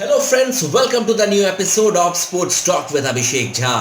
Hello friends, welcome to the new episode of sports talk with Abhishek Jha.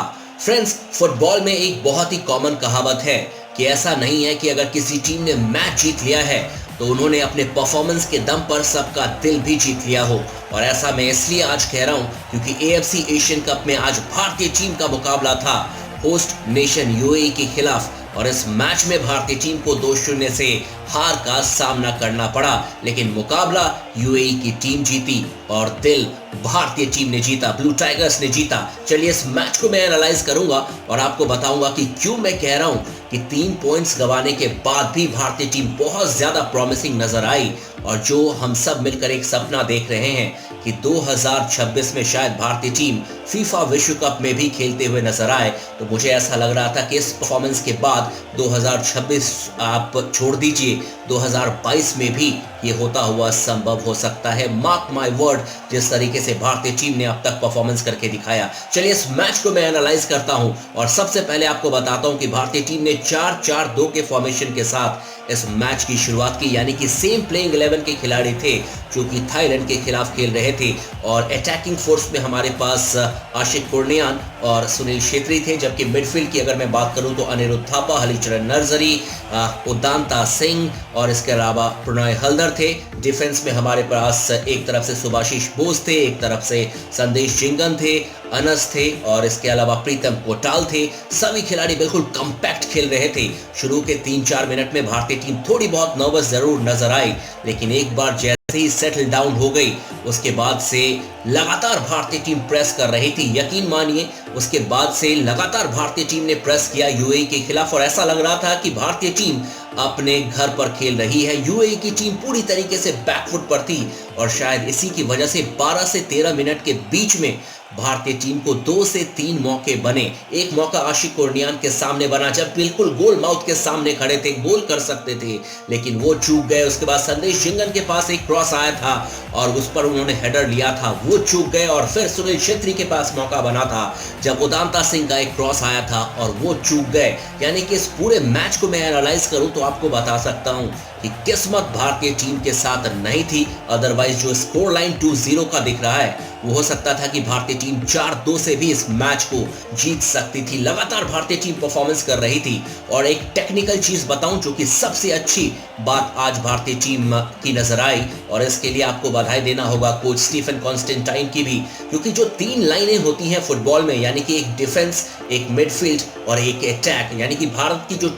Friends, football में एक बहुत ही common कहावत है कि ऐसा नहीं है कि अगर किसी टीम ने मैच जीत लिया है तो उन्होंने अपने परफॉर्मेंस के दम पर सबका दिल भी जीत लिया हो। और ऐसा मैं इसलिए आज कह रहा हूं क्योंकि एएफसी एशियन कप में आज भारतीय टीम का मुकाबला था होस्ट नेशन यूएई के खिलाफ, और इस मैच में भारतीय टीम को 2-0 से हार का सामना करना पड़ा। लेकिन मुकाबला यूएई की टीम जीती और दिल भारतीय टीम ने जीता, ब्लू टाइगर्स ने जीता। चलिए इस मैच को मैं एनालाइज करूंगा और आपको बताऊंगा कि क्यों मैं कह रहा हूं कि 3 पॉइंट्स गंवाने के बाद भी भारतीय टीम बहुत ज्यादा प्रॉमिसिंग नजर आई। और जो हम सब मिलकर एक सपना देख रहे हैं कि 2026 में शायद भारतीय टीम फीफा विश्व कप में भी खेलते हुए नजर आए, तो मुझे ऐसा लग रहा था कि इस परफॉर्मेंस के बाद 2026 आप छोड़ दीजिए, 2022 में भी ये होता हुआ संभव हो सकता है। मार्क माय वर्ड, जिस तरीके से भारतीय टीम ने अब तक परफॉर्मेंस करके दिखाया। चलिए इस मैच को मैं एनालाइज करता हूं और सबसे पहले आपको बताता हूं कि भारतीय टीम ने 4-4-2 के फॉर्मेशन के साथ इस मैच की शुरुआत की, यानी कि सेम प्लेइंग 11 के खिलाड़ी थे जो कि थाईलैंड के खिलाफ खेल रहे थे। और अटैकिंग फोर्स में हमारे पास आशिक कुर्नियान और सुनील छेत्री थे, जबकि मिडफील्ड की अगर मैं बात करूं तो अनिरुद्ध थापा, हलीचरण नरजरी, उदांता सिंह और इसके अलावा प्रणय हल्दर थे। डिफेंस में हमारे पास एक तरफ से सुभाशीष बोस थे, एक तरफ से संदेश जिंगन थे, अनस थे और इसके अलावा प्रीतम कोटाल थे। सभी खिलाड़ी बिल्कुल कंपैक्ट खेल रहे थे। शुरू के 3-4 मिनट में भारतीय टीम थोड़ी बहुत नर्वस जरूर नजर आई, लेकिन एक बार जैसे ही सेटल डाउन हो गई उसके बाद से लगातार भारतीय टीम प्रेस कर रही थी। यकीन मानिए, उसके बाद से लगातार भारतीय टीम ने प्रेस किया यूएई के खिलाफ और ऐसा लग रहा था कि भारतीय टीम अपने घर पर खेल रही है। यूएई की टीम पूरी तरीके से बैकफुट पर थी और शायद इसी की वजह से 12 से 13 मिनट के बीच में भारतीय टीम को 2 से 3 मौके बने। एक मौका आशिक कुर्नियान के सामने बना जब बिल्कुल गोल माउथ के सामने खड़े थे, गोल कर सकते थे, लेकिन वो चूक गए। उसके बाद संदेश जिंगन के पास एक क्रॉस आया था और उस पर उन्होंने हेडर लिया था, वो चूक गए। और फिर सुनील छेत्री के पास मौका बना था जब उदांता सिंह का एक क्रॉस आया था और वो चूक गए। यानी कि इस पूरे मैच को मैं एनालाइज करूं तो आपको बता सकता हूं कि किस्मत भारतीय टीम के साथ नहीं थी। अदरवाइज जो स्कोर लाइन 2-0 का दिख रहा है वो हो सकता था कि भारतीय टीम 4-2 से भी इस मैच को जीत सकती थी। लगातार भारतीय टीम परफॉर्मेंस कर रही थी। और एक टेक्निकल चीज बताऊं जो कि सबसे अच्छी बात आज भारतीय टीम की नजर आई, और इसके लिए आपको बधाई देना होगा कोच स्टीफन कॉन्स्टेंटाइन की भी, क्योंकि जो 3 लाइनें होती हैं फुटबॉल में, यानी कि एक डिफेंस, एक मिडफील्ड और एक अटैक, यानी कि भारत की जो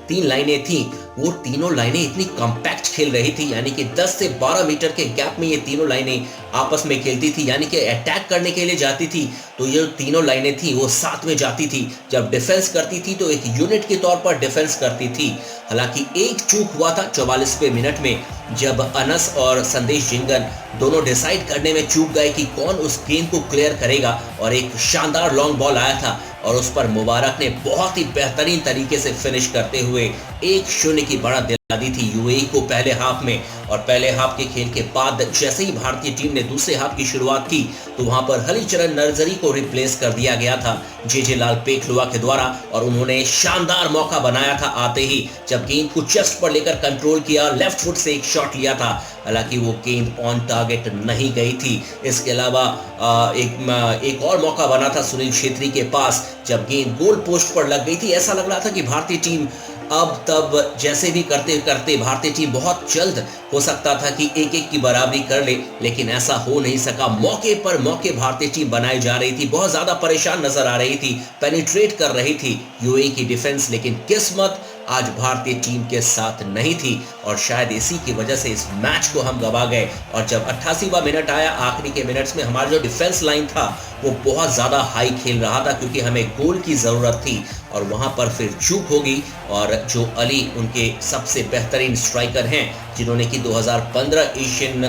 3 लाइनें थी वो तीनों लाइनें इतनी कॉम्पैक्ट खेल रही थी, यानी कि 10 से 12 मीटर के गैप में ये तीनों लाइनें आपस में खेलती थी। यानी कि अटैक करने के लिए जाती थी तो ये तीनों लाइनें थी वो साथ में जाती थी। जब डिफेंस करती थी तो एक यूनिट के तौर पर डिफेंस करती थी। हालांकि एक चूक हुआ था 44वें मिनट में, जब अनस और संदेश जिंगन दोनों डिसाइड करने में चूक गए कि कौन उस गेंद को क्लियर करेगा, और एक शानदार लॉन्ग बॉल आया था और उस पर मुबारक ने बहुत ही बेहतरीन तरीके से फिनिश करते हुए 1-0 की बढ़त दिला दी थी यूएई को पहले हाफ में। और पहले हाफ के खेल के बाद जैसे ही भारतीय टीम ने दूसरे हाफ की शुरुआत की तो वहां पर हलीचरण नरजरी को रिप्लेस कर दिया गया था जे लाल पेखलुआ के द्वारा, और उन्होंने शानदार मौका बनाया था आते ही, जब गेंद को चेस्ट पर लेकर कंट्रोल किया, लेफ्ट फुट से एक शॉट लिया था, हालांकि वो गेंद ऑन टारगेट नहीं गई थी। इसके अलावा एक और मौका बना था सुनील छेत्री के पास जब गेंद गोल पोस्ट पर लग गई थी। ऐसा लग रहा था कि भारतीय टीम अब तब जैसे भी करते करते भारतीय टीम बहुत जल्द हो सकता था कि 1-1 की बराबरी कर ले, लेकिन ऐसा हो नहीं सका। मौके पर मौके भारतीय टीम बनाई जा रही थी, बहुत ज्यादा परेशान नजर आ रही थी, पेनिट्रेट कर रही थी यूएई की डिफेंस, लेकिन किस्मत आज भारतीय टीम के साथ नहीं थी और शायद इसी की वजह से इस मैच को हम गवा गए। और जब 88वां मिनट आया, आखिरी के मिनट्स में हमारा जो डिफेंस लाइन था वो बहुत ज्यादा हाई खेल रहा था क्योंकि हमें गोल की जरूरत थी, और वहां पर फिर चूक हो गई। और जो अली उनके सबसे बेहतरीन स्ट्राइकर हैं, जिन्होंने कि 2015 एशियन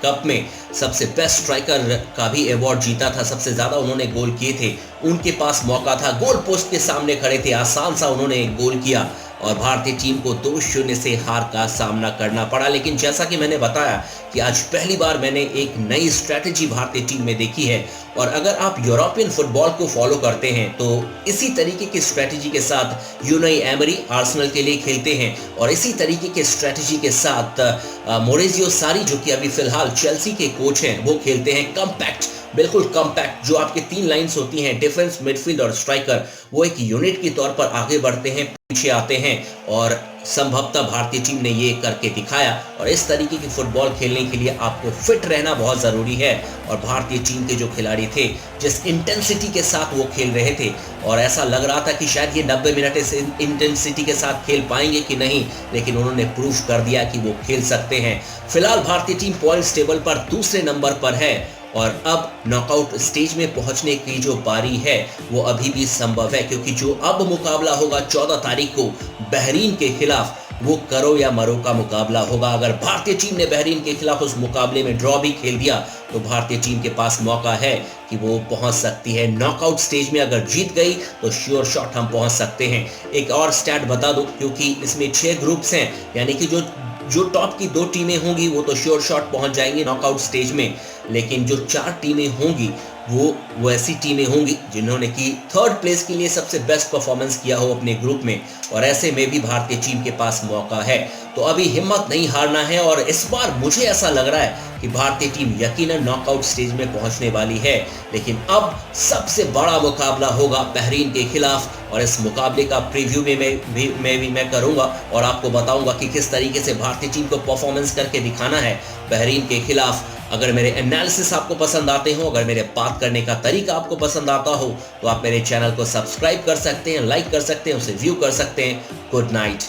कप में सबसे बेस्ट स्ट्राइकर का भी अवार्ड जीता था, सबसे ज्यादा उन्होंने गोल किए थे, उनके पास मौका था, गोल पोस्ट के सामने खड़े थे, आसान सा उन्होंने गोल किया, और भारतीय टीम को 2-0 से हार का सामना करना पड़ा। लेकिन जैसा कि मैंने बताया कि आज पहली बार मैंने एक नई स्ट्रैटेजी भारतीय टीम में देखी है, और अगर आप यूरोपियन फुटबॉल को फॉलो करते हैं तो इसी तरीके की स्ट्रैटेजी के साथ यूनाई एमरी आर्सेनल के लिए खेलते हैं, और इसी तरीके के स्ट्रैटेजी के साथ मोरेजियो सारी, जो कि अभी फिलहाल चेल्सी के कोच हैं, वो खेलते हैं कॉम्पैक्ट, बिल्कुल कॉम्पैक्ट। जो आपके 3 लाइंस होती हैं, डिफेंस, मिडफील्ड और स्ट्राइकर, वो एक यूनिट के तौर पर आगे बढ़ते हैं, पीछे आते हैं, और संभवतः भारतीय टीम ने ये करके दिखाया। और इस तरीके की फुटबॉल खेलने के लिए आपको फिट रहना बहुत ज़रूरी है, और भारतीय टीम के जो खिलाड़ी थे, जिस इंटेंसिटी के साथ वो खेल रहे थे, और ऐसा लग रहा था कि शायद ये 90 मिनट इस इंटेंसिटी के साथ खेल पाएंगे कि नहीं, लेकिन उन्होंने प्रूव कर दिया कि वो खेल सकते हैं। फिलहाल भारतीय टीम पॉइंट्स टेबल पर दूसरे नंबर पर है, और अब नॉकआउट स्टेज में पहुंचने की जो बारी है वो अभी भी संभव है, क्योंकि जो अब मुकाबला होगा 14 तारीख को बहरीन के खिलाफ, वो करो या मरो का मुकाबला होगा। अगर भारतीय टीम ने बहरीन के खिलाफ उस मुकाबले में ड्रॉ भी खेल दिया तो भारतीय टीम के पास मौका है कि वो पहुंच सकती है नॉकआउट स्टेज में। अगर जीत गई तो श्योर शॉट हम पहुंच सकते हैं। एक और स्टैट बता दूं, क्योंकि इसमें 6 ग्रुप्स हैं, यानी कि जो टॉप की 2 टीमें होंगी वो तो श्योर शॉट पहुंच जाएंगी नॉकआउट स्टेज में, लेकिन जो 4 टीमें होंगी वो ऐसी टीमें होंगी जिन्होंने की 3rd प्लेस के लिए सबसे बेस्ट परफॉर्मेंस किया हो अपने ग्रुप में, और ऐसे में भी भारतीय टीम के पास मौका है। तो अभी हिम्मत नहीं हारना है, और इस बार मुझे ऐसा लग रहा है कि भारतीय टीम यकीनन नॉकआउट स्टेज में पहुंचने वाली है। लेकिन अब सबसे बड़ा मुकाबला होगा बहरीन के खिलाफ, और इस मुकाबले का प्रीव्यू में मैं करूंगा और आपको बताऊंगा कि किस तरीके से भारतीय टीम को परफॉर्मेंस करके दिखाना है बहरीन के खिलाफ। अगर मेरे एनालिसिस आपको पसंद आते हो, अगर मेरे बात करने का तरीका आपको पसंद आता हो, तो आप मेरे चैनल को सब्सक्राइब कर सकते हैं, लाइक कर सकते हैं, उसे व्यू कर सकते हैं। Good night.